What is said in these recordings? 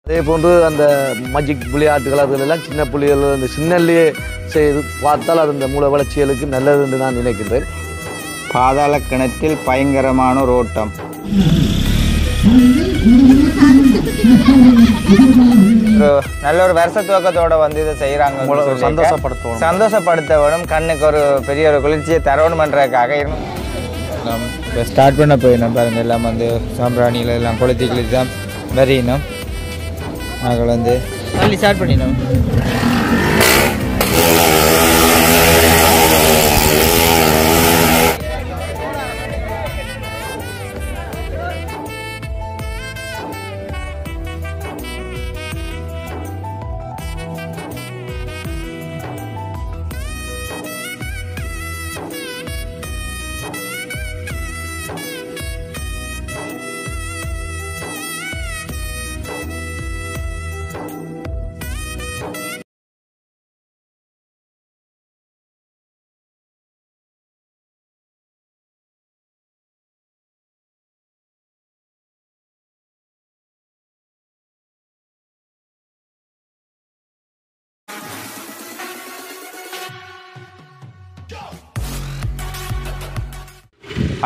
அதே போன்று அந்த மஜிக் விளையாட்டுகள் அதெல்லாம் சின்ன புள்ளிகள் அந்த சின்னல்லையே செய்து பார்த்தால் அது இந்த மூல வளர்ச்சிகளுக்கு நல்லது என்று நான் நினைக்கின்றேன். பாதாள கிணற்றில் பயங்கரமான ஒரு ஓட்டம். நல்ல ஒரு வருஷ துவக்கத்தோட வந்து இதை செய்கிறாங்க. சந்தோஷப்படுத்த வேணும், கண்ணுக்கு ஒரு பெரிய ஒரு குளிர்ச்சியை தரணுமன்றதுக்காக இப்போ ஸ்டார்ட் பண்ண போயிடணும் பாருங்கள். எல்லாம் வந்து சாம்பிராணிகள் எல்லாம் கொளுத்தி கிழித்து தான் வரையணும். நாங்கள் வந்து ஸ்டார்ட் பண்ணிடணும்.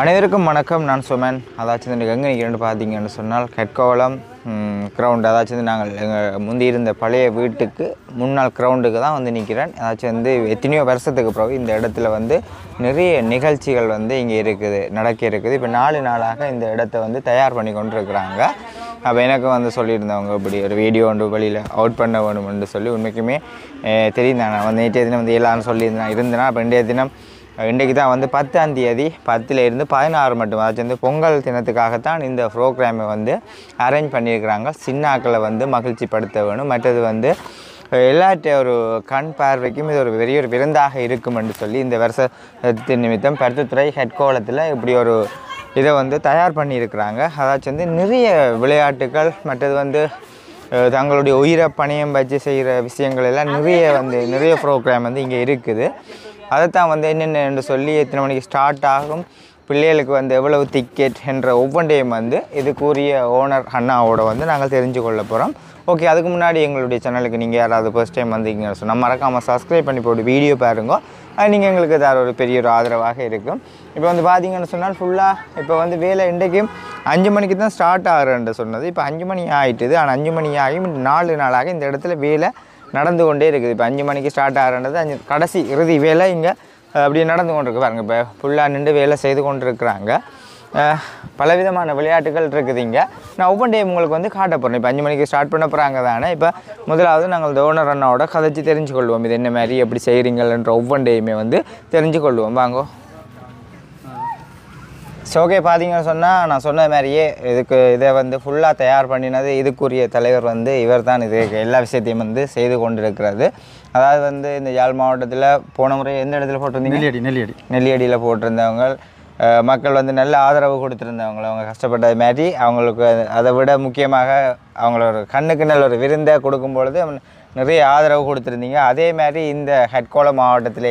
அனைவருக்கும் வணக்கம். நான் சுமன். அதாச்சும் எங்கே நிற்கிறேன்னு பார்த்தீங்கன்னு சொன்னால் கட்கோளம் கிரவுண்டு. அதாச்சும் நாங்கள் எங்கள் முந்தி இருந்த பழைய வீட்டுக்கு முன்னாள் கிரவுண்டுக்கு தான் வந்து நிற்கிறேன். அதாச்சும் வந்து எத்தனையோ வருஷத்துக்கு பிறகு இந்த இடத்துல வந்து நிறைய நிகழ்ச்சிகள் வந்து இங்கே இருக்குது, நடக்க இருக்குது. இப்போ 4 நாளாக இந்த இடத்த வந்து தயார் பண்ணி கொண்டு இருக்கிறாங்க. அப்போ எனக்கு வந்து சொல்லியிருந்தவங்க இப்படி ஒரு வீடியோ ஒன்று வெளியில் அவுட் பண்ண வேணும்னு சொல்லி உண்மைக்குமே தெரியும். நான் வந்து நேற்றைய தினம் வந்து எல்லாரும் சொல்லியிருந்தேன். அப்போ இன்றைய தினம் இன்றைக்கு தான் வந்து 10ஆம் தேதி 10லேருந்து 16 மட்டும், அதாச்சும் வந்து பொங்கல் தினத்துக்காகத்தான் இந்த ப்ரோக்ராமை வந்து அரேஞ்ச் பண்ணியிருக்கிறாங்க. சின்னாக்களை வந்து மகிழ்ச்சிப்படுத்த வேணும். மற்றது வந்து எல்லாற்ற ஒரு கண் பார்வைக்கும் இது ஒரு பெரிய ஒரு விருந்தாக இருக்கும் என்று சொல்லி இந்த வருஷத்தின் நிமித்தம் பருத்தித்துறை ஹெட்கோளத்தில் இப்படி ஒரு இதை வந்து தயார் பண்ணியிருக்கிறாங்க. அதாச்சும் வந்து நிறைய விளையாட்டுகள், மற்றது வந்து தங்களுடைய உயிரை பணியம் வச்சு செய்கிற விஷயங்கள் எல்லாம் நிறைய ப்ரோக்ராம் வந்து இங்கே இருக்குது. அதைத்தான் வந்து என்னென்னு சொல்லி எத்தனை மணிக்கு ஸ்டார்ட் ஆகும், பிள்ளைகளுக்கு வந்து எவ்வளவு டிக்கெட் என்ற ஒவ்வொன்றையும் வந்து இதுக்குரிய ஓனர் அண்ணாவோட வந்து நாங்கள் தெரிஞ்சு கொள்ள போகிறோம். ஓகே, அதுக்கு முன்னாடி எங்களுடைய சேனலுக்கு நீங்கள் யாராவது ஃபர்ஸ்ட் டைம் வந்தீங்கன்னு சொன்னால் மறக்காமல் சப்ஸ்கிரைப் பண்ணி போட்டு வீடியோ பாருங்க. அது நீங்கள் எங்களுக்கு வேறு ஒரு பெரிய ஒரு ஆதரவாக இருக்கும். இப்போ வந்து பார்த்தீங்கன்னு சொன்னால் ஃபுல்லாக இப்போ வந்து வேலை இன்றைக்கும் 5 மணிக்கு தான் ஸ்டார்ட் ஆகிறேன்னு சொன்னது. இப்போ 5 மணி ஆகிட்டுது. ஆனால் 5 மணி ஆகி 4 நாளாக இந்த இடத்துல வேலை நடந்து கொண்டே இருக்குது. இப்போ 5 மணிக்கு ஸ்டார்ட் ஆகிறது, கடைசி இறுதி வேலை இங்கே அப்படியே நடந்து கொண்டு இருக்கு பாருங்கள். இப்போ ஃபுல்லாக நின்று வேலை செய்து கொண்டு இருக்கிறாங்க. பலவிதமான விளையாட்டுகள் இருக்குது இங்கே. நான் ஒவ்வொன்றையும் உங்களுக்கு வந்து காட்ட போகிறேன். இப்போ 5 மணிக்கு ஸ்டார்ட் பண்ண போகிறாங்க தானே. இப்போ முதலாவது நாங்கள் இந்த ஓனர் அண்ணாவோட கதைச்சி தெரிஞ்சு கொள்வோம். இது என்ன மாதிரி எப்படி செய்கிறீங்கன்ற ஒவ்வொன்றையுமே வந்து தெரிஞ்சு கொள்வோம். வாங்கோ. ஓகே, பார்த்தீங்கன்னு சொன்னால் நான் சொன்ன மாதிரியே இதை வந்து ஃபுல்லாக தயார் பண்ணினது இதுக்குரிய தலைவர் வந்து இவர் தான். இது எல்லா விஷயத்தையும் வந்து செய்து கொண்டு இருக்கிறது. அதாவது வந்து இந்த யாழ் மாவட்டத்தில் போன முறை எந்த இடத்துல போட்டிருந்தீங்க? நெல்லியடியில் போட்டிருந்தவங்க மக்கள் வந்து நல்ல ஆதரவு கொடுத்துருந்தவங்க. அவங்க கஷ்டப்பட்டது மாதிரி அவங்களுக்கு அதை விட முக்கியமாக அவங்களோட கண்ணுக்கு நல்ல ஒரு விருந்தை கொடுக்கும் பொழுது நிறைய ஆதரவு கொடுத்துருந்தீங்க. அதே மாதிரி இந்த ஹெட்கோளம் மாவட்டத்தில்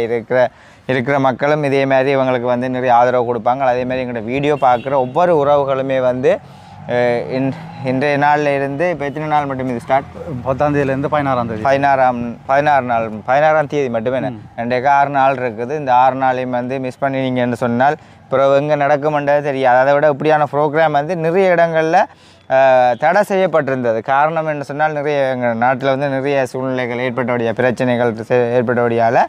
இருக்கிற மக்களும் இதே மாதிரி இவங்களுக்கு வந்து நிறைய ஆதரவு கொடுப்பாங்க. அதே மாதிரி எங்களோட வீடியோ பார்க்குற ஒவ்வொரு உறவுகளுமே வந்து இன்றைய நாளில் இருந்து இப்போ எத்தனை நாள் மட்டும் இது ஸ்டார்ட்? 10ஆம் தேதியிலேருந்து 16ஆம் தேதி 16ஆம் தேதி மட்டுமே 6 நாள் இருக்குது. இந்த 6 நாளையும் வந்து மிஸ் பண்ணினீங்கன்னு சொன்னால் அப்புறம் எங்கே நடக்குமென்றது தெரியாது. அதை விட இப்படியான ப்ரோக்ராம் வந்து நிறைய இடங்களில் தடை செய்யப்பட்டிருந்தது. காரணம் என்று சொன்னால் நிறைய எங்கள் நாட்டில் வந்து நிறைய சூழ்நிலைகள் ஏற்பட்டபடியாக, பிரச்சனைகள் ஏற்பட்டபடியால்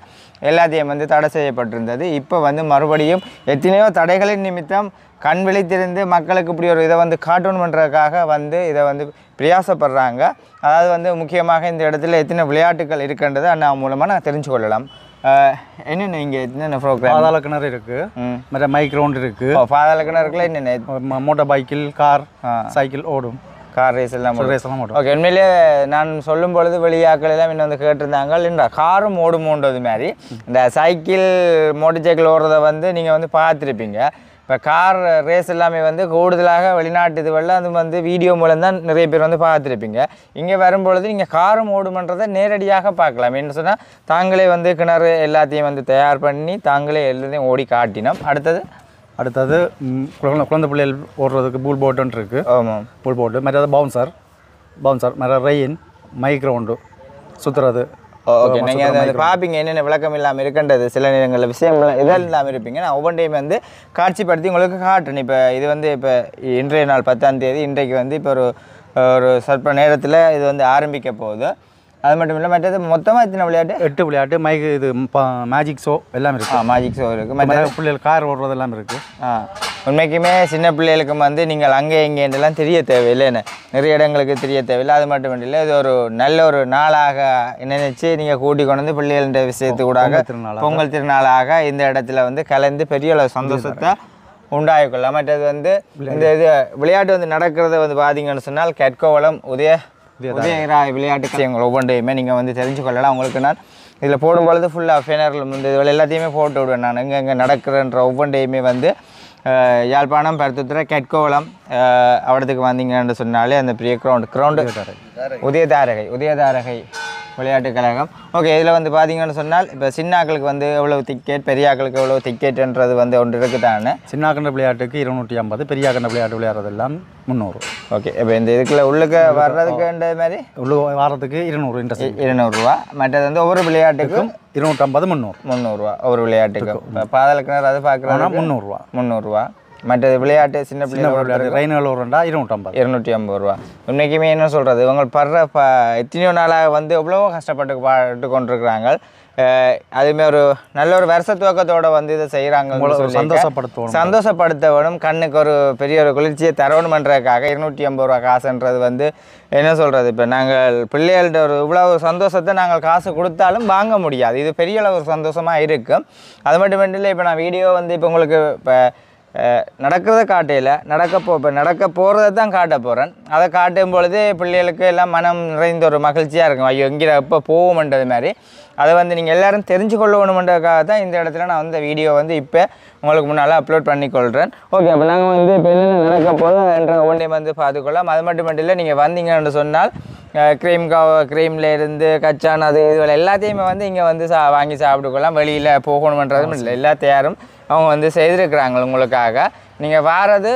எல்லாத்தையும் வந்து தடை செய்யப்பட்டிருந்தது. இப்போ வந்து மறுபடியும் எத்தனையோ தடைகளின் நிமித்தம் கண் விழித்திருந்து மக்களுக்கு இப்படி ஒரு இதை வந்து காட்டணும் பண்ணுறதுக்காக வந்து இதை வந்து பிரயாசப்படுறாங்க. அதாவது வந்து முக்கியமாக இந்த இடத்துல எத்தனை விளையாட்டுகள் இருக்குன்றதை அண்ணா மூலமாக நான் தெரிஞ்சு கொள்ளலாம். என்னென்ன இங்கே என்னென்ன ப்ரோக்ராம்? பாதாள கிணறு இருக்குது, மற்ற மைக் ரவுண்ட் இருக்குது. பாதாள கிணறுக்குள்ள என்னென்ன மோட்டார் பைக்கில், கார், சைக்கிள் ஓடும், கார் ரேஸ் எல்லாம் ஓடும். ஓகே, உண்மையிலே நான் சொல்லும் பொழுது வெளியாக்கள் எல்லாம் இன்னும் வந்து கேட்டிருந்தாங்க இல்லைண்டா காரும் ஓடுமோன்றது மாதிரி. இந்த சைக்கிள் மோட்டர் சைக்கிள் ஓடுறத வந்து நீங்கள் வந்து பார்த்துருப்பீங்க. இப்போ கார் ரேஸ் எல்லாமே வந்து கூடுதலாக வெளிநாட்டு இதுவெல்லாம் அது வந்து வீடியோ மூலம் தான் நிறைய பேர் வந்து பார்த்துருப்பீங்க. இங்கே வரும்பொழுது நீங்கள் காரும் ஓடுமன்றதை நேரடியாக பார்க்கலாம். என்ன சொன்னால் தாங்களே வந்து கிணறு எல்லாத்தையும் வந்து தயார் பண்ணி தாங்களே எல்லாத்தையும் ஓடி காட்டினோம். அடுத்தது குழந்தை பிள்ளைகள் ஓடுறதுக்கு பூல் போட்டுன்னு இருக்குது. ஆமாம், பூல் போட்டு. மற்றது பவுன்சர் பவுன்சர் மேலே ரெயின் மை கிரவுண்டு சுற்றுறது. ஓகே, நீங்கள் அதை பார்ப்பீங்க என்னென்ன விளக்கம் இல்லாமல் இருக்கின்றது, சில நேரங்களில் விஷயங்கள் இதெல்லாம் இல்லாமல் இருப்பீங்க. நான் ஒவ்வொரு டைம் வந்து காட்சிப்படுத்தி உங்களுக்கு காட்டுறேன். இப்போ இது வந்து இப்போ இன்றைய நாள் 10ஆம் தேதி, இன்றைக்கு வந்து இப்போ ஒரு சொற்ப நேரத்தில் இது வந்து ஆரம்பிக்க போகுது. அது மட்டும் இல்லை, மற்றது மொத்தமாக எத்தனை விளையாட்டு? 8 விளையாட்டு, மைக் இது மேஜிக் ஷோ எல்லாமே இருக்குது. மேஜிக் ஷோ இருக்குது, மற்ற பிள்ளைகள் கார் ஓடுறது எல்லாமே இருக்குது. உண்மைக்குமே சின்ன பிள்ளைகளுக்கு வந்து நீங்கள் அங்கே இங்கேன்றெல்லாம் தெரிய தேவையில்லை, என்ன நிறைய இடங்களுக்கு தெரிய தேவையில்லை. அது மட்டும் இல்லை, இது ஒரு நல்ல ஒரு நாளாக நினைச்சு நீங்கள் கூட்டி கொண்டு வந்து பிள்ளைகள விஷயத்து கூட பொங்கல் திருநாளாக இந்த இடத்துல வந்து கலந்து பெரிய அளவு சந்தோஷத்தை உண்டாகிக்கொள்ளலாம். மற்றது வந்து இந்த இது விளையாட்டு வந்து நடக்கிறத வந்து பார்த்தீங்கன்னு சொன்னால் கெட்கோவளம் உதயராய் விளையாட்டு விஷயங்கள் ஒவ்வொன்றையுமே நீங்கள் வந்து தெரிஞ்சு கொள்ளலாம். உங்களுக்கு நான் இதில் போடும்பொழுது ஃபுல்லாக ஃபேனர்கள் வந்து இதுவரை எல்லாத்தையுமே போட்டு விடுவேன். நான் எங்கே நடக்கிறன்ற ஒவ்வொன்றையுமே வந்து யாழ்ப்பாணம் பருத்துத்துறை கெட்கோவளம் அவடத்துக்கு வந்தீங்கன்னு சொன்னாலே அந்த பெரிய கிரவுண்டு உதயதாரகை விளையாட்டுக் கழகம். ஓகே, இதில் வந்து பார்த்தீங்கன்னு சொன்னால் இப்போ சின்னாக்களுக்கு வந்து எவ்வளவு டிக்கெட், பெரியாக்களுக்கு எவ்வளோ டிக்கெட்டுன்றது வந்து ஒன்று இருக்குதானே. சின்னாக்கண்ட விளையாட்டுக்கு 250, பெரியாக்கண்ட விளையாட்டு விளையாடுறதெல்லாம் 300. ஓகே, இப்போ இந்த இதுக்குள்ள உள்ளுக்கு வர்றதுக்குன்ற மாதிரி உள்ள வாரத்துக்கு 200 ரூபா. மற்றது வந்து ஒவ்வொரு விளையாட்டுக்கும் 250, 300 ஒவ்வொரு விளையாட்டுக்கும். இப்போ பாதல் கிணறு அது பார்க்குறோன்னா 300 ரூபா. மற்றது விளையாட்டு சின்ன விளையாட்டு ரைனல் ஓரண்டா 250 ரூபா. உண்மைக்குமே என்ன சொல்கிறது, இவங்க படுற எத்தனையோ நாளாக வந்து எவ்வளவோ கஷ்டப்பட்டு கொண்டிருக்கிறாங்க. அதுமாரி ஒரு நல்ல ஒரு வருஷ துவக்கத்தோடு வந்து இதை செய்கிறாங்க. சந்தோஷப்படுத்தவனும் கண்ணுக்கு ஒரு பெரிய ஒரு குளிர்ச்சியை தரவணுமன்றதுக்காக 250 ரூபா காசுன்றது வந்து என்ன சொல்கிறது. இப்போ நாங்கள் பிள்ளைகள்கிட்ட ஒரு இவ்வளவு சந்தோஷத்தை நாங்கள் காசு கொடுத்தாலும் வாங்க முடியாது. இது பெரிய அளவு ஒரு சந்தோஷமாக இருக்கும். அது மட்டும் இல்லை, இப்போ நான் வீடியோ வந்து இப்போ உங்களுக்கு இப்போ நடக்கிறத காட்டையில் இப்போ நடக்க போகிறத தான் காட்ட போகிறேன். அதை காட்டும் பொழுது பிள்ளைகளுக்கு எல்லாம் மனம் நிறைந்த ஒரு மகிழ்ச்சியாக இருக்கும். ஐயோ எங்கே எப்போ போவோம்ன்றது மாதிரி அதை வந்து நீங்கள் எல்லோரும் தெரிஞ்சு கொள்ளணுமென்றதுக்காக தான் இந்த இடத்துல நான் வந்து வீடியோ வந்து இப்போ உங்களுக்கு முன்னால் அப்லோட் பண்ணிக்கொள்கிறேன். ஓகே, அப்போ நாங்கள் வந்து இப்போ என்ன நடக்க போதுன்ற ஒன்றே வந்து பார்த்துக்கொள்ளலாம். அது மட்டும் இல்லை, நீங்கள் வந்தீங்கன்னு சொன்னால் க்ரீமில் இருந்து கச்சான் அது இதுவரை எல்லாத்தையுமே வந்து இங்கே வந்து வாங்கி சாப்பிட்டுக்கொள்ளலாம். வெளியில் போகணுன்றதும் இல்லை, எல்லா தயாரும் அவங்க வந்து செய்திருக்கிறாங்க உங்களுக்காக. நீங்கள் வாரது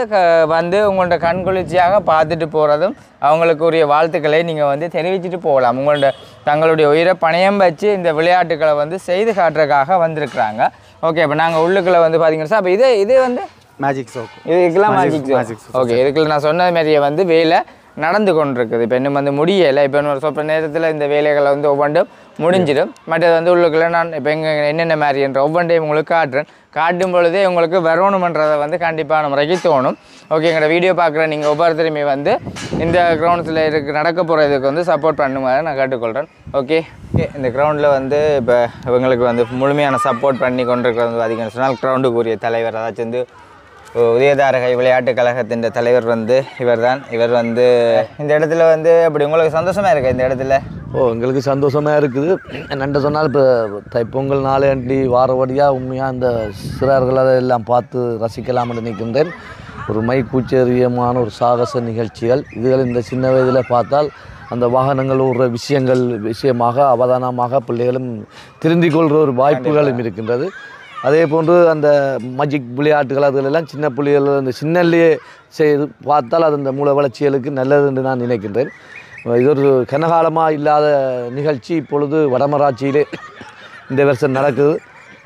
வந்து உங்கள்கிட்ட கண்குளிர்ச்சியாக பார்த்துட்டு போகிறதும் அவங்களுக்குரிய வாழ்த்துக்களை நீங்கள் வந்து தெரிவிச்சுட்டு போகலாம். தங்களுடைய உயிரை பணயம் வச்சு இந்த விளையாட்டுக்களை வந்து செய்து காட்டுறதுக்காக வந்திருக்கிறாங்க. ஓகே, இப்போ நாங்கள் உள்ளுக்குள்ளே வந்து பார்த்தீங்கன்னா சார், இப்போ இது வந்து மேஜிக் ஷோ, இதுக்கெல்லாம் மேஜிக் ஷோ. ஓகே, இதுக்குள்ள நான் சொன்ன மாதிரியே வந்து வேலை நடந்து கொண்டிருக்குது. இப்போ இன்னும் வந்து முடியலை. இப்போ இன்னொரு சொற்ப நேரத்தில் இந்த வேலைகளை வந்து ஒவ்வொன்றும் முடிஞ்சிடும். மற்றது வந்து உள்ளுக்குள்ளே நான் இப்போ என்னென்ன மாதிரி என்ற ஒவ்வொன்றையும் உங்களுக்கு காட்டும் பொழுதே உங்களுக்கு வரணுமன்றதை வந்து கண்டிப்பான முறைக்கு தோணும். ஓகே, எங்களோட வீடியோ பார்க்குற நீங்கள் ஒவ்வொருத்தருமே வந்து இந்த கிரவுண்ட்ஸில் நடக்க போகிறதுக்கு வந்து சப்போர்ட் பண்ணுமாறு நான் கேட்டுக்கொள்கிறேன். ஓகே, இந்த கிரவுண்டில் வந்து இப்போ இவங்களுக்கு வந்து முழுமையான சப்போர்ட் பண்ணி கொண்டிருக்கிறது வந்து பார்த்திங்கன்னு சொன்னால் கிரவுண்டுக்குரிய தலைவர், அதாச்சும் வந்து உதயதாரகை விளையாட்டுக் கழகத்தின் தலைவர் வந்து இவர் வந்து இந்த இடத்துல வந்து அப்படி உங்களுக்கு சந்தோஷமாக இருக்கா இந்த இடத்துல? எங்களுக்கு சந்தோஷமாக இருக்குது. என்னென்று சொன்னால் இப்போ தைப்பொங்கல் நாளேண்டி வாரவடியாக உண்மையாக இந்த சிறார்கள் எல்லாம் பார்த்து ரசிக்கலாம்னு நினைக்கின்றேன். ஒரு மைக்கூச்சரியமான ஒரு சாகச நிகழ்ச்சிகள் இதுகள் இந்த சின்ன வயதில் பார்த்தால் அந்த வாகனங்கள் ஒரு விஷயமாக அவதானமாக பிள்ளைகளும் திருந்திக் கொள்கிற ஒரு வாய்ப்புகளும் இருக்கின்றது. அதே போன்று அந்த மேஜிக் விளையாட்டுகள் அதுகளெல்லாம் சின்ன பிள்ளைகள் அந்த சின்னல்லையே செய்து பார்த்தால் அது அந்த மூல வளர்ச்சிகளுக்கு நல்லது என்று நான் நினைக்கின்றேன். இது ஒரு கனகாலமாக இல்லாத நிகழ்ச்சி இப்பொழுது வடமராட்சியிலே இந்த வருஷம் நடக்குது.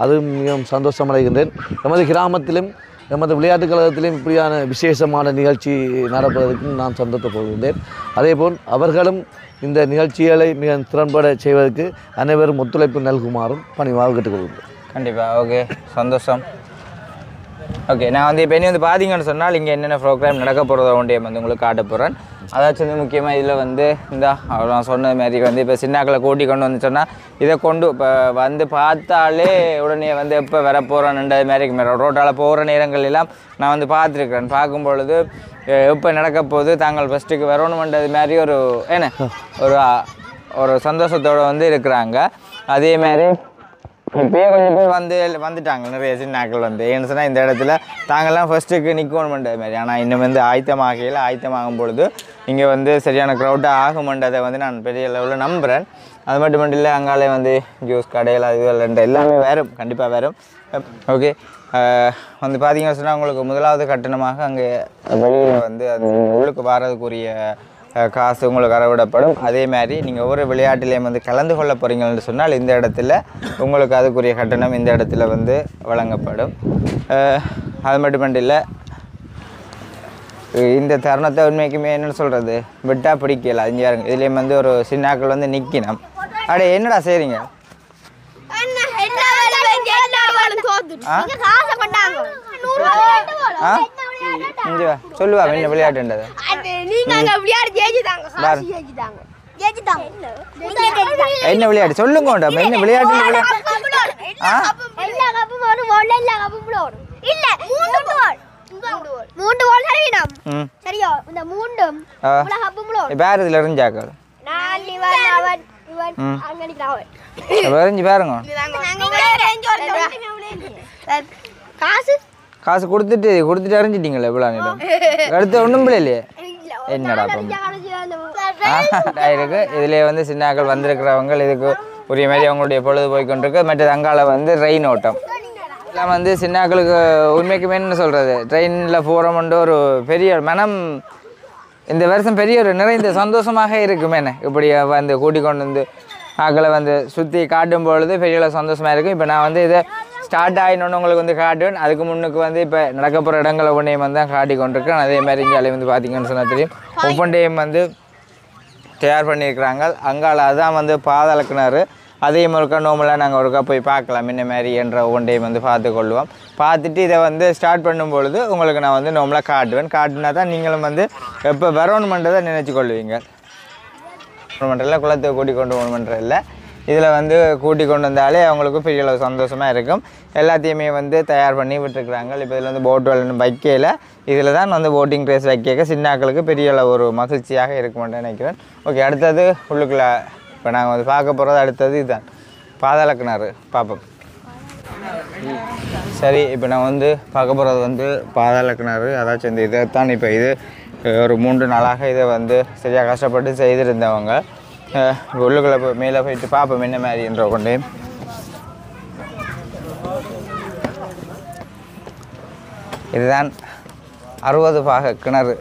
அது மிகவும் சந்தோஷம் அடைகின்றேன். நமது கிராமத்திலும் நமது விளையாட்டுக் கழகத்திலும் இப்படியான விசேஷமான நிகழ்ச்சி நடப்பதற்கும் நான் சந்தோஷப்படுகின்றேன். அதேபோல் அவர்களும் இந்த நிகழ்ச்சிகளை மிக திறன்பட செய்வதற்கு அனைவரும் ஒத்துழைப்பு நல்குமாறும் பணிவாக கேட்டுக்கொள்கின்றேன். கண்டிப்பாக. ஓகே, சந்தோஷம். ஓகே, நான் வந்து இப்போ வந்து பார்த்தீங்கன்னு சொன்னால் இங்கே என்னென்ன ப்ரோக்ராம் நடக்க போகிறத ஒன்றைய வந்து உங்களுக்கு காட்ட போகிறேன். அதாச்சும் வந்து முக்கியமாக இதில் வந்து இந்த நான் சொன்ன மாதிரி வந்து இப்போ சின்னாக்களை கூட்டி கொண்டு வந்து சொன்னால் இதை கொண்டு இப்போ வந்து பார்த்தாலே உடனே வந்து எப்போ வர போகிறோன்றது மாதிரி ரோட்டால் போகிற நேரங்கள் எல்லாம் நான் வந்து பார்த்துருக்குறேன். பார்க்கும் பொழுது எப்போ நடக்க போகுது தாங்கள் ஃபஸ்ட்டுக்கு வரணுமென்றது மாதிரி ஒரு சந்தோஷத்தோடு வந்து இருக்கிறாங்க. அதேமாதிரி இப்போயே கொஞ்சம் பேர் வந்துட்டாங்க நிறைய சின்னாக்கள் வந்து ஏன்னு சொன்னால் இந்த இடத்துல தாங்கள்லாம் ஃபஸ்ட்டுக்கு நிற்கணுமென்ற மாதிரி. ஆனால் இன்னும் வந்து ஆயத்தமாகும் பொழுது இங்கே வந்து சரியான க்ரௌட்டாக ஆகுமென்றதை வந்து நான் பெரிய லெவலில் நம்புகிறேன். அது மட்டும் இல்லை, அங்காலே வந்து ஜூஸ் கடைகள் அது எல்லாமே வரும், கண்டிப்பாக வரும். ஓகே, வந்து பார்த்தீங்கன்னு சொன்னால் உங்களுக்கு முதலாவது கட்டணமாக அங்கே வெளியில் வந்து அது உள்ளுக்கு வர்றதுக்குரிய காசு உங்களுக்கு அறவிடப்படும். அதே மாதிரி நீங்கள் ஒவ்வொரு விளையாட்டிலையும் வந்து கலந்து கொள்ள போகிறீங்கன்னு சொன்னால் இந்த இடத்துல உங்களுக்கு அதுக்குரிய கட்டணம் இந்த இடத்துல வந்து வழங்கப்படும். அது மட்டுமட்டு இல்லை, இந்த தருணத்தை உண்மைக்குமே என்னென்னு சொல்கிறது விட்டால் பிடிக்கல. அஞ்சு யாருங்க இதுலேயும் வந்து ஒரு சின்னாக்கள் வந்து நிற்கணும். அடே என்னடா செய்கிறீங்க? சொல்லுவா என்ன விளையாட்டுன்றது என்ன விளையாட்டு சொல்லுங்க. என்ன விளையாட்டு? பேர் இதுல எறிஞ்சாக்கள் எறிஞ்சு பாருங்க. காசு கொடுத்துட்டு அறிஞ்சிட்டீங்களே இவ்வளோ நேரம். அடுத்து ஒன்றும் இல்லையே என்னடா இருக்கு. இதுலேயே வந்து சின்னாக்கள் வந்திருக்கிறவங்க இதுக்கு உரிய மாதிரி அவங்களுடைய பொழுது போய்கொண்டிருக்கு. மற்றது அங்கால வந்து ரெயின் ஓட்டம் எல்லாம் வந்து சின்னாக்களுக்கு உண்மைக்குமே என்ன சொல்கிறது ட்ரெயினில் போகிறோம்ன்ற ஒரு பெரிய மனம் இந்த வருஷம் பெரிய ஒரு நிறைந்த சந்தோஷமாக இருக்குமேண்ணே. இப்படி வந்து கூட்டிக் கொண்டு வந்து ஆக்களை வந்து சுற்றி காட்டும் பொழுது பெரிய சந்தோஷமாக இருக்கும். இப்போ நான் வந்து இதை ஸ்டார்ட் ஆகினோன்னு உங்களுக்கு வந்து காட்டுவேன். அதுக்கு முன்னுக்கு வந்து இப்போ நடக்க போகிற இடங்களை ஒன்றையும் வந்து தான் காட்டி கொண்டிருக்கேன். அதே மாதிரி இங்கே வந்து பார்த்திங்கன்னு சொன்னால் தெரியும் ஒவ்வொன்றையும் வந்து தயார் பண்ணியிருக்கிறாங்க. அங்கால அதான் வந்து பாதளக்குனார். அதையும் ஒருக்கா நோம்பலாக நாங்கள் ஒருக்கா போய் பார்க்கலாம் என்ன மாதிரி என்ற ஒவ்வொன்றையும் வந்து பார்த்துக்கொள்வோம். பார்த்துட்டு இதை வந்து ஸ்டார்ட் பண்ணும்பொழுது உங்களுக்கு நான் வந்து நோம்பலாக காட்டுவேன். காட்டினா தான் நீங்களும் வந்து எப்போ வரணுமென்றதை நினச்சி கொள்வீங்க. இல்லை குளத்தை கூட்டி கொண்டு போகணுமென்ற இல்லை, இதில் வந்து கூட்டி கொண்டு வந்தாலே அவங்களுக்கு பெரிய அளவு சந்தோஷமாக இருக்கும். எல்லாத்தையுமே வந்து தயார் பண்ணி விட்டுருக்குறாங்க. இப்போ இதில் வந்து போட் விளையாண்டு வைக்கையில் இதில் தான் வந்து போட்டிங் ரேஸ் வைக்க சின்னாக்களுக்கு பெரிய அளவு ஒரு மகிழ்ச்சியாக இருக்குமென்று நினைக்கிறேன். ஓகே, அடுத்தது உள்ளுக்குள்ளே இப்போ நாங்கள் வந்து பார்க்க போகிறது அடுத்தது இதுதான் பாதாளக்கிணறு பார்ப்போம். சரி, இப்போ நான் வந்து பார்க்க போகிறது வந்து பாதாளக்கிணறு. அதாச்சும் இந்த இதைத்தான் இப்போ இது ஒரு 3 நாளாக இதை வந்து சரியாக கஷ்டப்பட்டு செய்திருந்தவங்க. உள்ளுக்குள்ளே மேலே போயிட்டு பார்ப்போம் என்ன மாதிரின்ற கொண்டே. இதுதான் 60 பாக கிணறு.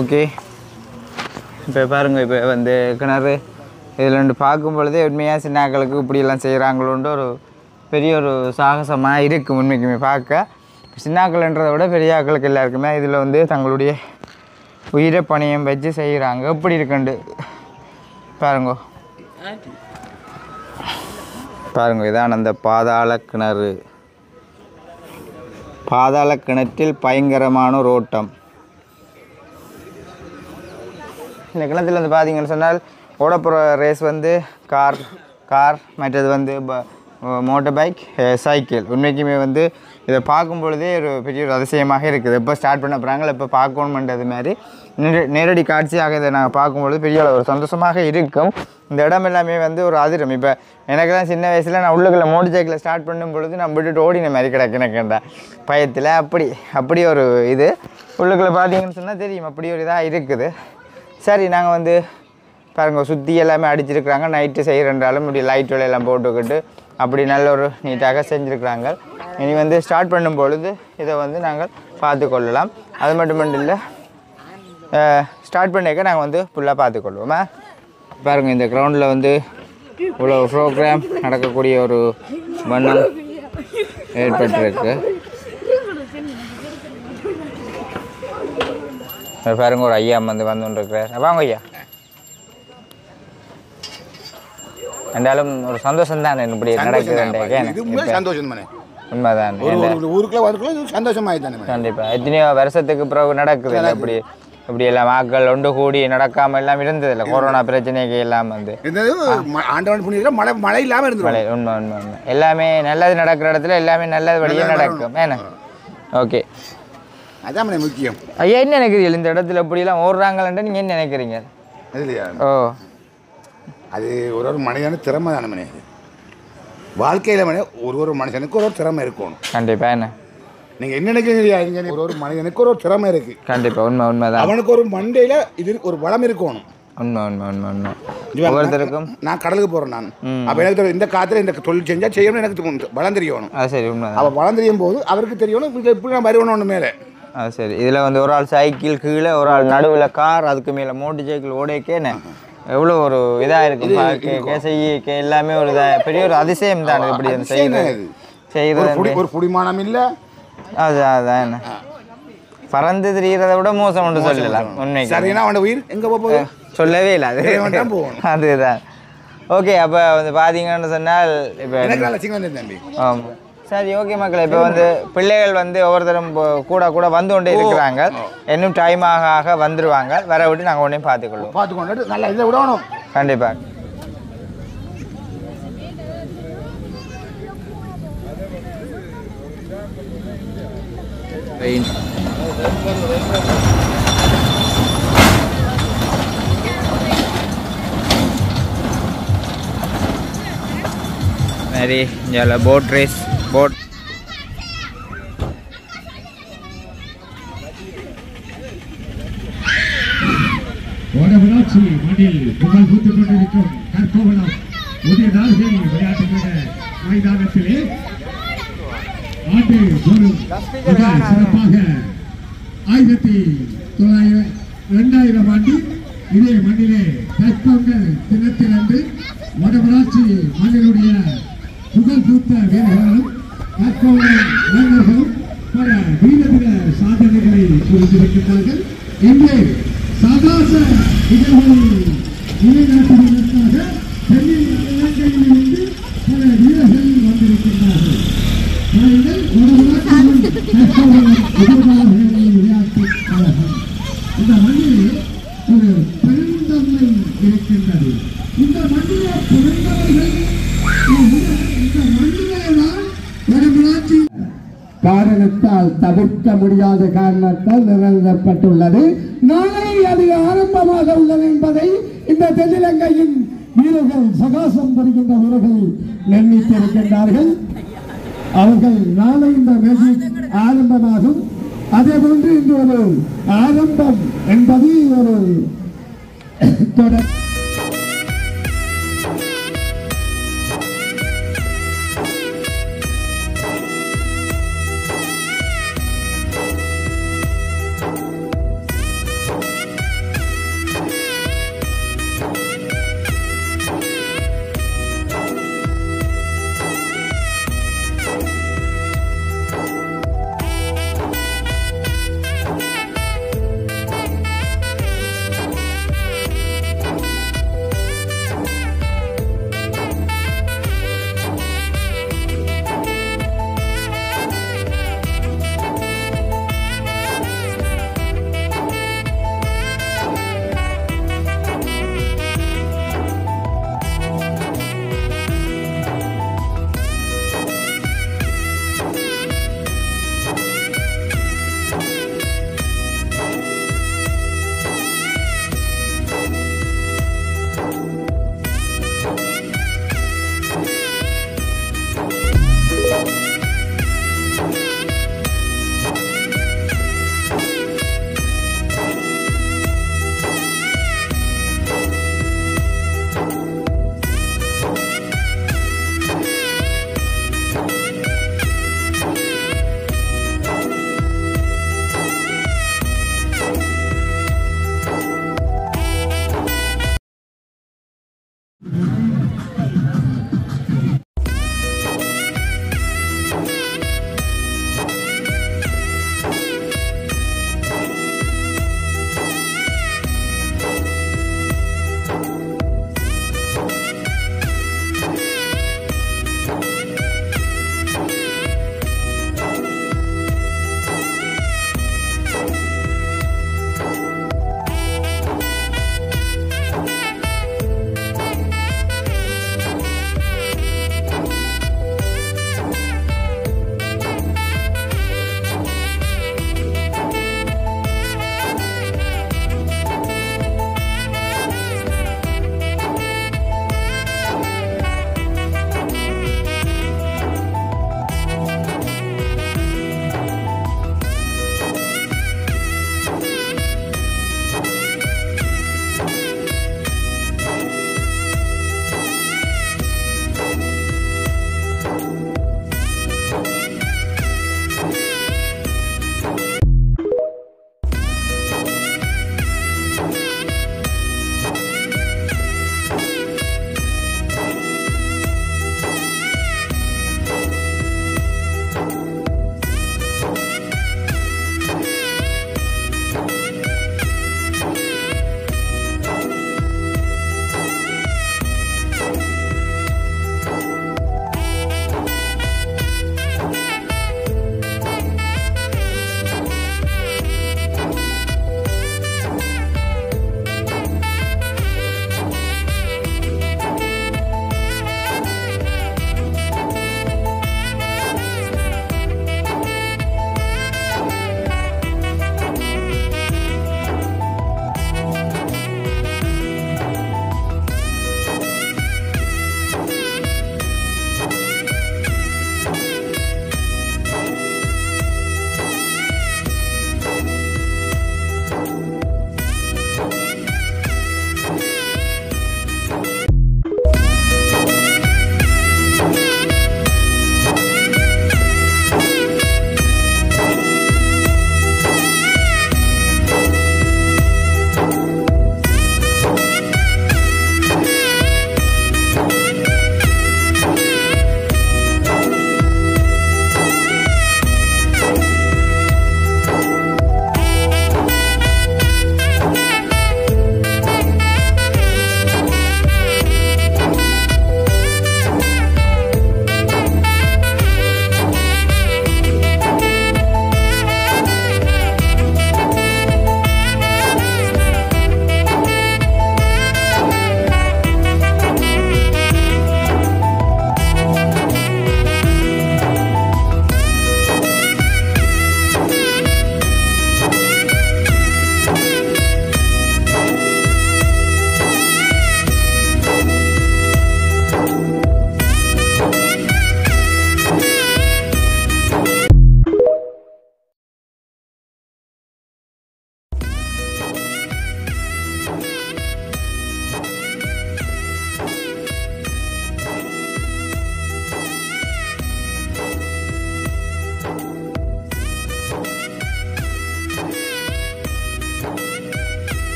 ஓகே, இப்போ பாருங்கள் இப்போ வந்து கிணறு இதில் ரெண்டு பார்க்கும் பொழுதே உண்மையாக சின்னாக்களுக்கு இப்படியெல்லாம் செய்கிறாங்களோன்ற ஒரு பெரிய ஒரு சாகசமாக இருக்குது உண்மைக்குமே பார்க்க. சின்னாக்கள்ன்றதை விட பெரிய ஆக்களுக்கு எல்லாருக்குமே இதில் வந்து தங்களுடைய உயிரை பணியம் வச்சு செய்கிறாங்க. எப்படி இருக்குண்டு பாருங்க. இதான் அந்த பாதாள கிணறு. பாதாள கிணற்றில் பயங்கரமான ஒரு ஓட்டம். இந்த கிணத்துல வந்து பார்த்தீங்கன்னு சொன்னால் ஓடப்புற ரேஸ் வந்து கார் மற்றது வந்து மோட்டர் பைக், சைக்கிள். உண்மைக்குமே வந்து இதை பார்க்கும் பொழுதே ஒரு பெரிய ஒரு அதிசயமாக இருக்குது. எப்போ ஸ்டார்ட் பண்ண போகிறாங்களோ எப்போ பார்க்கணுன்றது மாதிரி நேரடி காட்சியாக இதை நாங்கள் பார்க்கும்பொழுது பெரிய ஒரு சந்தோஷமாக இருக்கும். இந்த இடம் எல்லாமே வந்து ஒரு அதிரம். இப்போ எனக்கு தான் சின்ன வயசில் நான் உள்ளுக்குள்ள மோட்டர் சைக்கிளை ஸ்டார்ட் பண்ணும் பொழுது நான் விட்டுட்டு ஓடின மாதிரி கிடக்குனேன்டா பயத்தில். அப்படி ஒரு இது உள்ளுக்குள்ளே பார்த்தீங்கன்னு சொன்னால் தெரியும் அப்படி ஒரு இதாக இருக்குது. சரி, நாங்கள் வந்து பாருங்க சுற்றி எல்லாமே அடிச்சிருக்கிறாங்க. நைட்டு செய்கிறன்றாலும் இப்படி லைட் எல்லாம் போட்டுக்கிட்டு அப்படி நல்ல ஒரு நீட்டாக செஞ்சுருக்குறாங்க. இனி வந்து ஸ்டார்ட் பண்ணும் பொழுது இதை வந்து நாங்கள் பார்த்து கொள்ளலாம். அது மட்டும் இல்லை, ஸ்டார்ட் பண்ணிக்க நாங்கள் வந்து ஃபுல்லாக பார்த்துக்கொள்வோமா. பாருங்கள் இந்த கிரவுண்டில் வந்து இவ்வளோ ப்ரோக்ராம் நடக்கக்கூடிய ஒரு வண்ணம் ஏற்பட்டிருக்கு. பாருங்க ஒரு ஐயா வந்து இருக்கிறார். வாங்க ஐயா. என்றாலும் ஒரு சந்தோஷம் தான் இப்படி நடக்குது. சந்தோஷம் உண்மைதான். கண்டிப்பாக எத்தனையோ வருஷத்துக்கு பிறகு நடக்குது. இப்படி எல்லாம் ஆக்கள் ஒன்று கூடி நடக்காமல் எல்லாம் இருந்ததில்லை. கொரோனா பிரச்சனைக்கு எல்லாம் வந்து மழை இல்லாமல் இருந்தது. மழை உண்மை எல்லாமே நல்லது நடக்கிற இடத்துல எல்லாமே நல்லது வழியாக நடக்கும். ஏன்னா ஓகே, அதான் முக்கியம். ஐயா என்ன நினைக்கிறீங்க இந்த இடத்துல இப்படியெல்லாம் ஓடுறாங்கள்ன்ட்டு நீங்கள் என்ன நினைக்கிறீங்க? ஓ, அது ஒரு மனிதன திறமை தானே மனே. வாழ்க்கையில் ஒரு மனுஷனுக்கு ஒரு திறமை இருக்கணும். கண்டிப்பாக. என்ன நீங்கள் என்ன நினைக்கிறீங்க? ஒரு மனிதனுக்கு ஒரு திறமை இருக்குது. கண்டிப்பாக உண்மைதான். அவனுக்கு ஒரு மண்டையில் இது ஒரு பலம் இருக்கணும். உண்மை. ஒவ்வொருத்தருக்கும் நான் கடலுக்கு போகிறேன். நான் அப்போ எனக்கு இந்த காலத்தில் இந்த தொழில் செஞ்சால் செய்யணும்னு எனக்கு பலம் தெரியணும். சரி, உண்மை. அவள் பலம் தெரியும் போது அவருக்கு தெரியணும் இப்படி நான் வருவணும் மேலே. சரி. இதில் வந்து ஒரு ஆள் சைக்கிள் கீழே, ஒரு ஆள் நடுவில் கார், அதுக்கு மேலே மோட்டர் சைக்கிள் ஓடைக்கேன்னு எவ்வளோ ஒரு இதாக இருக்கும் செய்ய எல்லாமே ஒரு இதாக பெரிய ஒரு அதிசயம் தான். இப்படி செய்கிறது ஒரு புடிமானம் இல்லை. அதான் என்ன பறந்து திரிகிறத விட மோசம் ஒன்று சொல்லலாம். உண்மைக்கு சரினா அவனோட உயிர் எங்கே போகுது சொல்லவே இல்லை. அதுதான். ஓகே, அப்போ வந்து பார்த்தீங்கன்னு சொன்னால் இப்போ ஆமாம் சரி. ஓகே மக்களே, இப்போ வந்து பிள்ளைகள் வந்து ஒவ்வொருத்தரும் கூட வந்து கொண்டே இருக்கிறாங்க. இன்னும் டைம் ஆக வந்துடுவாங்க. வர விட்டு நாங்கள் உடனே பார்த்துக்கொள்வோம். நல்லா இதை விடணும் கண்டிப்பாக. சரி, இங்கே போட் ரேஸ் போட் வடமராட்சி மண்ணில் புகழ் பூத்துக் கொண்டிருக்கும் கற்கோவளம் புதிய நாள்கள் விளையாட்டுகிற மைதானத்திலே ஆண்டு தோறும் சிறப்பாக 2000 ஆண்டு இதே மண்ணிலே தைப்பொங்கல் தினத்திலன்று வடமராட்சி மண்ணினுடைய புகழ் பூத்த வீரர்களும் கற்கோவளம் இளைஞர்களும் பல வீரதீர சாதனைகளை புரிந்திருக்கிறார்கள். இன்று சாதாச நிகழ்வுகளை நிலைநாட்டுவதற்காக சென்னையில் இலங்கையிலிருந்து பல வீரர்கள் வந்திருக்கின்றார்கள். விளையாட்டு கழகம் இந்த மண்ணிலே ஒரு பெருந்தன்மை இருக்கின்றது. இந்த மண்ணிலே பிறந்தவர்கள் இந்த மண்ணிலேதான் வடமராட்சி காரணத்தால் தவிர்க்க முடியாத காரணத்தால் நிறுவப்பட்டுள்ளது. நாளை அது ஆரம்பமாக உள்ளது என்பதை இந்த தென்னிலங்கையின் வீரர்கள் சகாசம் பெறுகின்ற வீரர்கள் நிர்ணயித்திருக்கின்றார்கள். அவர்கள் நாளை இந்த மேஜிக் ஆரம்பமாகும். அதே போன்று இன்று ஒரு ஆரம்பம் என்பது ஒரு தொடர்.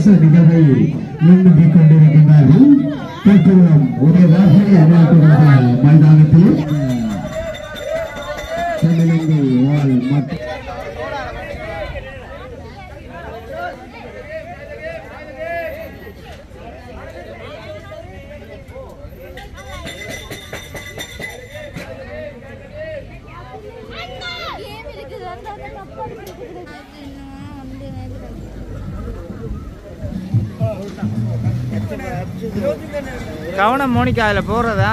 சமரச நிகழ்வை முன்னிறுத்திக் கொண்டிருக்கின்றார்கள். தற்போதும் ஒரே வாசல் மைதானத்தில் தமிழங்கை வாழ் மற்றும் கவனம் மோனிகா அதில் போடுறதா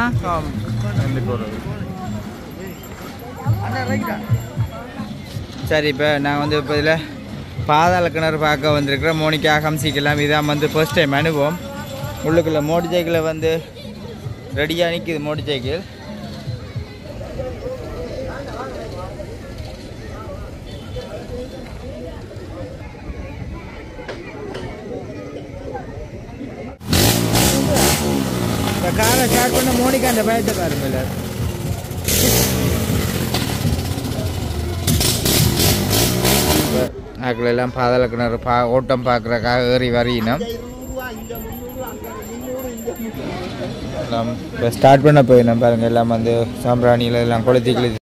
சரி. இப்போ நான் வந்து இப்போ இதில் பாதாள கிணறு பார்க்க வந்திருக்கிறேன். மோனிகா ஹம்சிக்கெல்லாம் இதான் வந்து ஃபர்ஸ்ட் டைம் அனுபவம். உள்ளுக்குள்ளே மோட்டர் சைக்கிளை வந்து ரெடியாக நிற்கிது. மோட்டர் சைக்கிள் இந்த காரை ஸ்டார்ட் பண்ண மோனிகா அந்த பயத்தை பாருங்க. ஆக்கள் எல்லாம் பாதாள கிணறு ஓட்டம் பார்க்குறக்காக ஏறி வரையினோம். இப்போ ஸ்டார்ட் பண்ண போயிடணும் பாருங்கள். எல்லாம் வந்து சாம்பிராணியில் எல்லாம் கொளுத்தி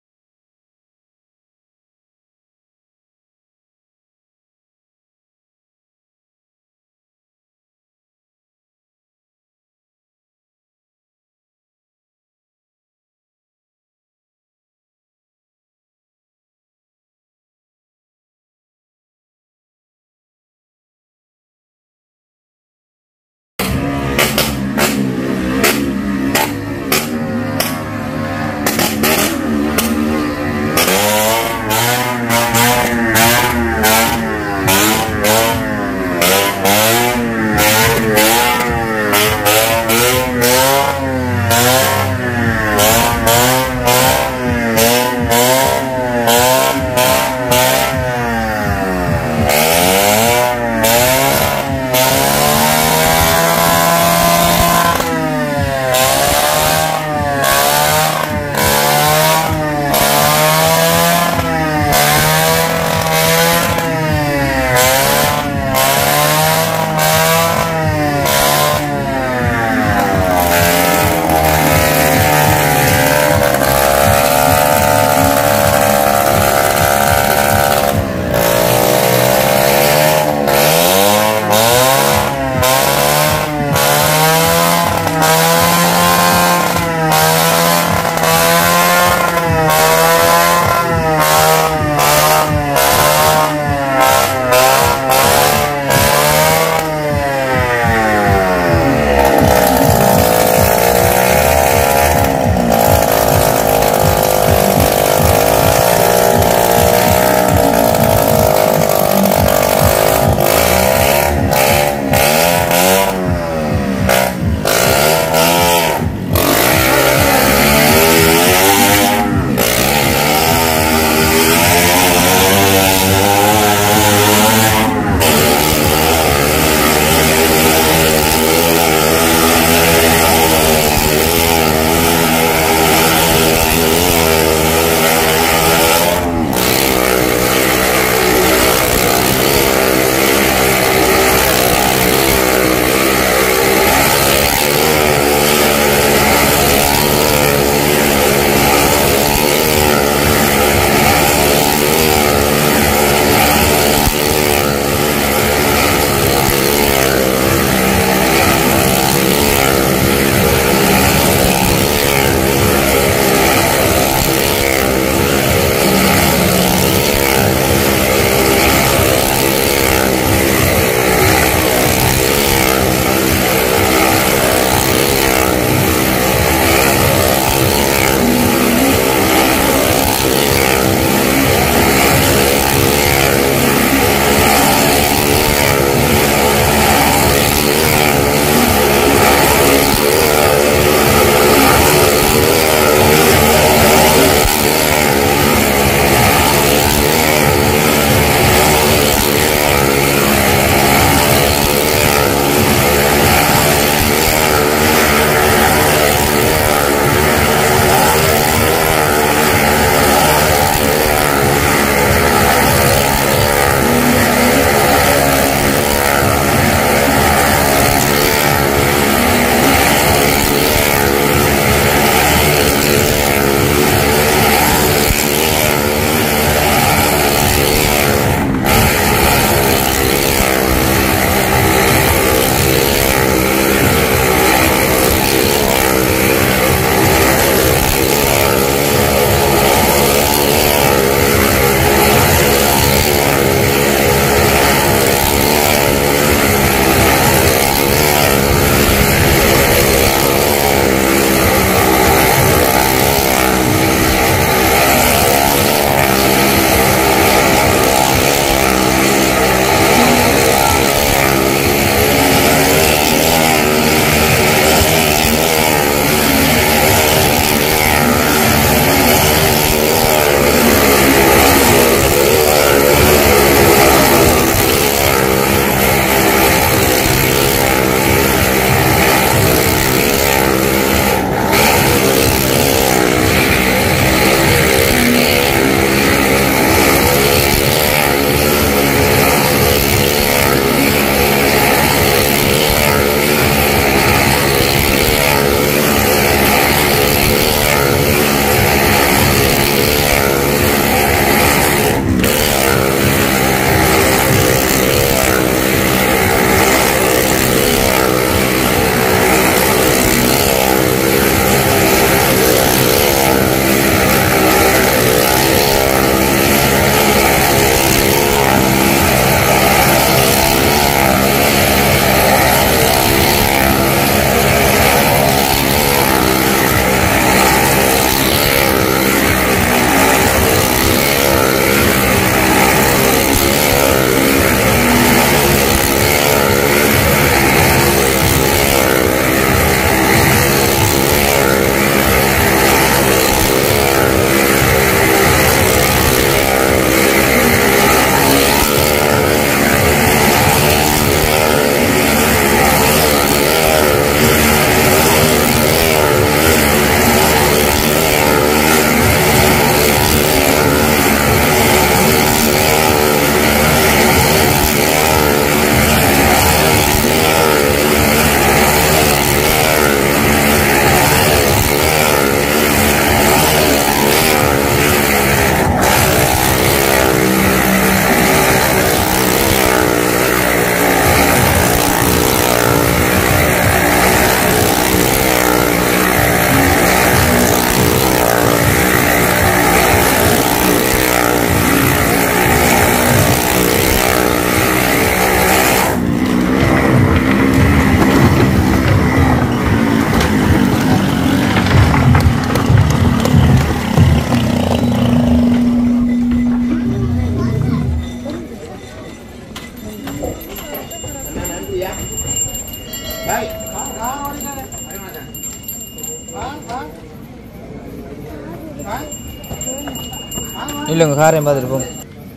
இல்லைங்க காரையும் பார்த்துட்டு போங்க.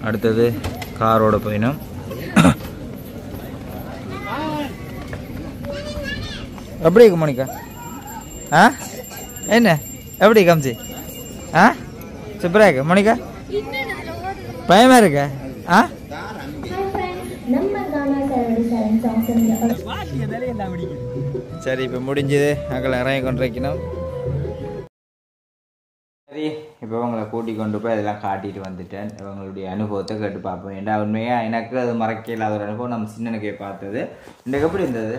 அடுத்தது காரோட பயணம். எப்படி இருக்கு மோனிகா? ஆ என்ன எப்படி காமிச்சி? ஆ சூப்பராக இருக்கு மோனிகா? பயமா இருக்க? ஆ சரி இப்போ முடிஞ்சது. அங்கே இறங்கி கொண்டு வைக்கணும். சரி இப்போ இவங்களை கூட்டி கொண்டு போய் அதெல்லாம் காட்டிட்டு வந்துட்டேன். இவங்களுடைய அனுபவத்தை கேட்டு பார்ப்போம். ஏன்னா உண்மையாக எனக்கு அது மறக்க இல்லாத ஒரு அனுபவம். நம்ம சின்னனுக்கே பார்த்தது. இன்றைக்கு எப்படி இருந்தது?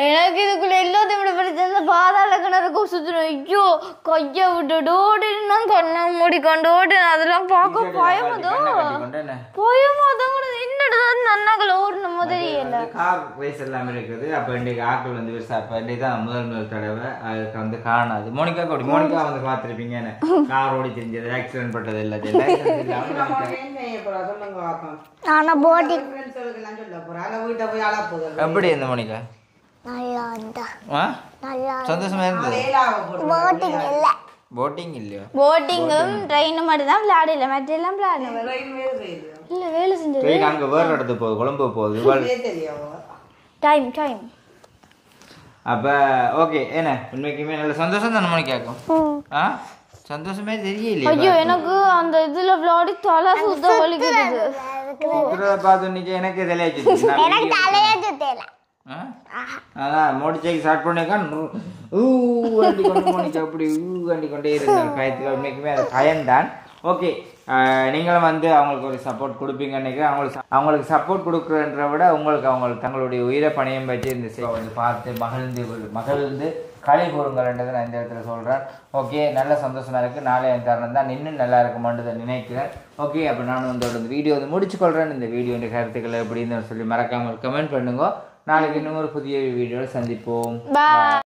எனக்கு இதுக்குள்ள எல்லாத்தையும் விட படிச்ச பாதாள கிணறுக்கு சுத்தணும். ஐயோ கையை விட்டுட்டு ஓடினா கண்ணை மூடி கொண்டு ஓடின அதெல்லாம் பார்க்க பயமாதோ கூட என்னதான் நன்னாக்கள் ஓடணும் முதலியல கார் ரேஸ் எல்லாம் இருக்குது. அப்போ இன்றைக்கு ஆக்கள் வந்து அப்போ இன்றைக்கு தான் முதல் தடவை அதுக்கு வந்து காணாது. மோனிகா அப்படி மோனிகா வந்து பார்த்துருப்பீங்க. கார் ஓடி தெரிஞ்சது ஆக்சிடென்ட் பட்டது இல்லை. ஆனா போட்டிங் எப்படி இந்த மோனிகா? சந்தோஷமா இருந்தது. போட்டிங் இல்லையா? போட்டிங்கும் ட்ரெயினும் மட்டும் தான் விளையாடல. மற்ற எல்லாம் விளையாடணும் இல்ல வேலை செஞ்சது. ட்ரெயின் அங்கே வேறு இடத்துக்கு போகுது, கொழும்பு போகுது. டைம் டைம் அப்போ ஓகே. என்ன உண்மைக்குமே நல்ல சந்தோஷம் தானே மோனிகாக்கும்? ஆ சந்தோஷமே தெரியலையே. ஐயோ எனக்கு அந்த இதுல விளையாடி தலை சுத்த வலிக்குது. பார்த்து இன்னைக்கு எனக்கு தலையாச்சு. அதான் மோடிச்சைக்கு ஸ்டார்ட் பண்ணிக்கா ஊண்டி கொண்டு மோனிக்கா அப்படி ஊண்டி கொண்டே இருந்தார். பயத்துக்கு உண்மைக்குமே அது பயன்தான். ஓகே நீங்களும் வந்து அவங்களுக்கு ஒரு சப்போர்ட் கொடுப்பீங்க நினைக்கிறேன். அவங்களுக்கு சப்போர்ட் கொடுக்குறன்ற விட அவங்களுக்கு தங்களுடைய உயிரை பணையம் வச்சு இந்த வந்து பார்த்து மகிழ்ந்து களி கூறுங்கள்ன்றதை நான் இந்த இடத்துல சொல்கிறேன். ஓகே நல்ல சந்தோஷமாக இருக்குது. நாளைய தருணம் தான் இன்னும் நல்லா இருக்குமான்றதை நினைக்கிறேன். ஓகே அப்போ நானும் இந்த வீடியோ வந்து முடிச்சுக்கொள்கிறேன். இந்த வீடியோ கருத்துக்களை எப்படின்னு சொல்லி மறக்காமல் கமெண்ட் பண்ணுங்க. நாளைக்கு இன்னும் ஒரு புதிய வீடியோவில் சந்திப்போம்.